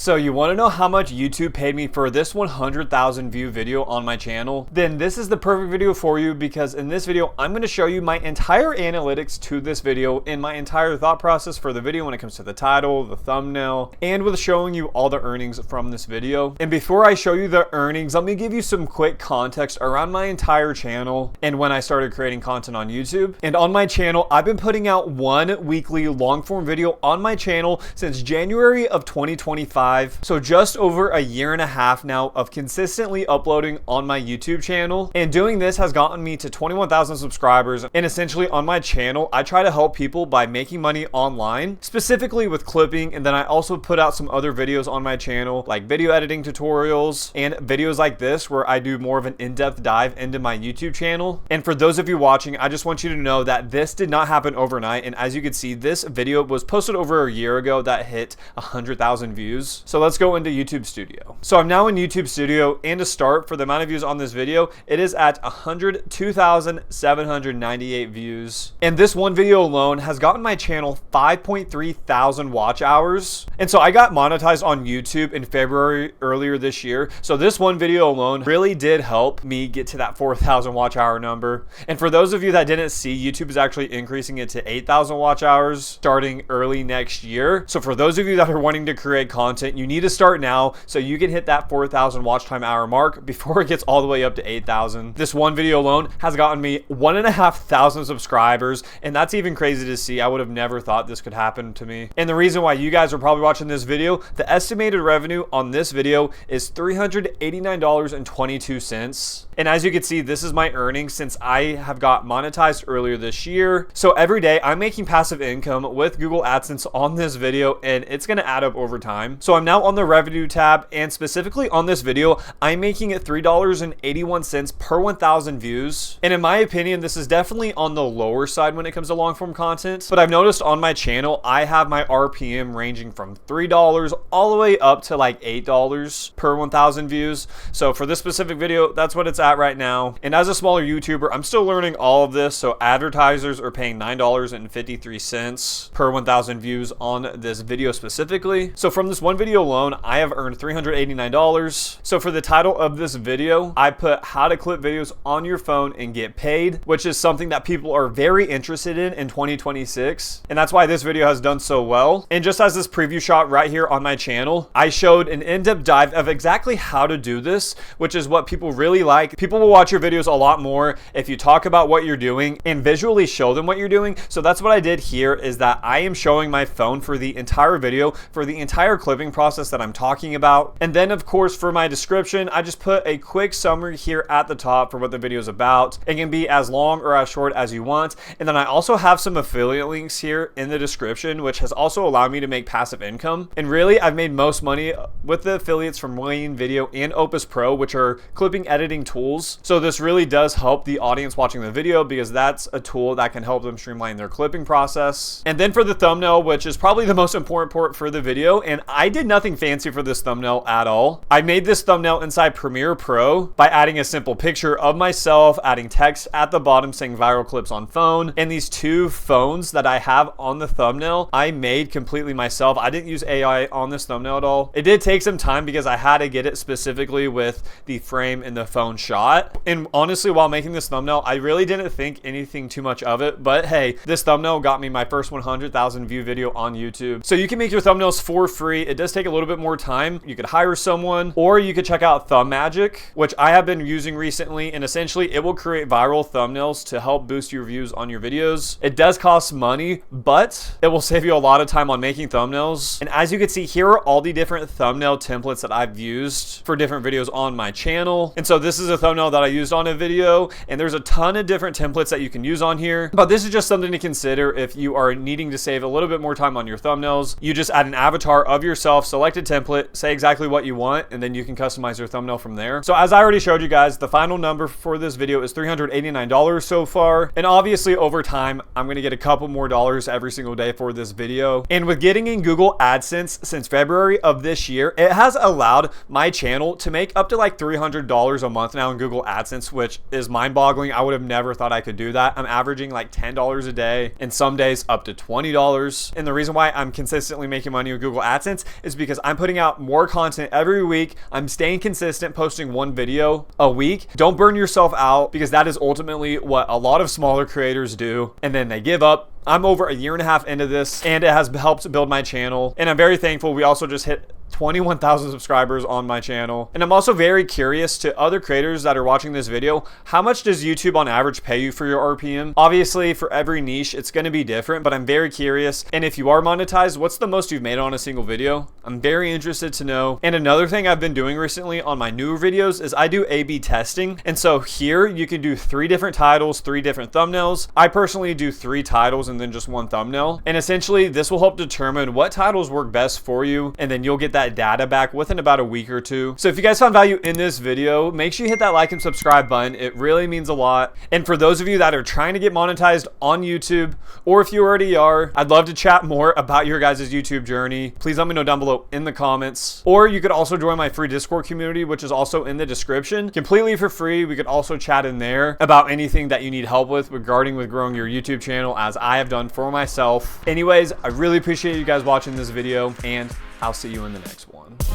So you want to know how much YouTube paid me for this 100,000 view video on my channel? Then this is the perfect video for you, because in this video, I'm going to show you my entire analytics to this video and my entire thought process for the video when it comes to the title, the thumbnail, and with showing you all the earnings from this video. And before I show you the earnings, let me give you some quick context around my entire channel and when I started creating content on YouTube. And on my channel, I've been putting out one weekly long form video on my channel since January of 2025. So just over a year and a half now of consistently uploading on my YouTube channel. And doing this has gotten me to 21,000 subscribers. And essentially on my channel, I try to help people by making money online, specifically with clipping. And then I also put out some other videos on my channel, like video editing tutorials and videos like this, where I do more of an in-depth dive into my YouTube channel. And for those of you watching, I just want you to know that this did not happen overnight. And as you can see, this video was posted over a year ago that hit 100,000 views. So let's go into YouTube Studio. So I'm now in YouTube Studio, and to start, for the amount of views on this video, it is at 102,798 views. And this one video alone has gotten my channel 5.3 thousand watch hours. And so I got monetized on YouTube in February earlier this year. So this one video alone really did help me get to that 4,000 watch hour number. And for those of you that didn't see, YouTube is actually increasing it to 8,000 watch hours starting early next year. So for those of you that are wanting to create content, you need to start now so you can hit that 4,000 watch time hour mark before it gets all the way up to 8,000. This one video alone has gotten me 1,500 subscribers, and that's even crazy to see. I would have never thought this could happen to me. And the reason why you guys are probably watching this video, the estimated revenue on this video is $389.22. And as you can see, this is my earnings since I have got monetized earlier this year. So every day I'm making passive income with Google AdSense on this video, and it's going to add up over time. So I'm now on the revenue tab, and specifically on this video, I'm making it $3.81 per 1,000 views. And in my opinion, this is definitely on the lower side when it comes to long form content. But I've noticed on my channel, I have my RPM ranging from $3 all the way up to like $8 per 1,000 views. So for this specific video, that's what it's at right now. And as a smaller YouTuber, I'm still learning all of this. So advertisers are paying $9.53 per 1,000 views on this video specifically. So from this one video alone, I have earned $389. So for the title of this video, I put how to clip videos on your phone and get paid, which is something that people are very interested in 2026. And that's why this video has done so well. And just as this preview shot right here on my channel, I showed an in-depth dive of exactly how to do this, which is what people really like. People will watch your videos a lot more if you talk about what you're doing and visually show them what you're doing. So that's what I did here, is that I am showing my phone for the entire video, for the entire clipping process that I'm talking about. And then of course, for my description, I just put a quick summary here at the top for what the video is about. It can be as long or as short as you want. And then I also have some affiliate links here in the description, which has also allowed me to make passive income. And really, I've made most money with the affiliates from Wayne Video and Opus Pro, which are clipping editing tools. So this really does help the audience watching the video, because that's a tool that can help them streamline their clipping process. And then for the thumbnail, which is probably the most important part for the video, and I did nothing fancy for this thumbnail at all. I made this thumbnail inside Premiere Pro by adding a simple picture of myself, adding text at the bottom saying viral clips on phone, and these two phones that I have on the thumbnail, I made completely myself. I didn't use AI on this thumbnail at all. It did take some time because I had to get it specifically with the frame in the phone shot. And honestly, while making this thumbnail, I really didn't think anything too much of it, but hey, this thumbnail got me my first 100,000 view video on YouTube. So you can make your thumbnails for free. It does take a little bit more time. You could hire someone, or you could check out Thumb Magic, which I have been using recently, and essentially it will create viral thumbnails to help boost your views on your videos. It does cost money, but it will save you a lot of time on making thumbnails. And as you can see, here are all the different thumbnail templates that I've used for different videos on my channel. And so this is a thumbnail that I used on a video, and there's a ton of different templates that you can use on here. But this is just something to consider if you are needing to save a little bit more time on your thumbnails. You just add an avatar of yourself, select a template, say exactly what you want, and then you can customize your thumbnail from there. So as I already showed you guys, the final number for this video is $389 so far. And obviously over time, I'm going to get a couple more dollars every single day for this video. And with getting in Google AdSense since February of this year, it has allowed my channel to make up to like $300 a month now in Google AdSense, which is mind-boggling. I would have never thought I could do that. I'm averaging like $10 a day, and some days up to $20. And the reason why I'm consistently making money with Google AdSense is is because I'm putting out more content every week. I'm staying consistent, posting one video a week. Don't burn yourself out, because that is ultimately what a lot of smaller creators do, and then they give up. I'm over a year and a half into this, and it has helped build my channel, and I'm very thankful. We also just hit 21,000 subscribers on my channel. And I'm also very curious to other creators that are watching this video, how much does YouTube on average pay you for your RPM? Obviously, for every niche, it's going to be different, but I'm very curious. And if you are monetized, what's the most you've made on a single video? I'm very interested to know. And another thing I've been doing recently on my newer videos is I do A/B testing. And so here you can do 3 different titles, 3 different thumbnails. I personally do 3 titles and then just 1 thumbnail. And essentially this will help determine what titles work best for you. And then you'll get that data back within about a week or 2. So if you guys found value in this video, make sure you hit that like and subscribe button. It really means a lot. And for those of you that are trying to get monetized on YouTube, or if you already are, I'd love to chat more about your guys' YouTube journey. Please let me know down below in the comments. Or you could also join my free Discord community, which is also in the description, completely for free. We could also chat in there about anything that you need help with regarding with growing your YouTube channel, as I have done for myself. Anyways, I really appreciate you guys watching this video, and I'll see you in the next one.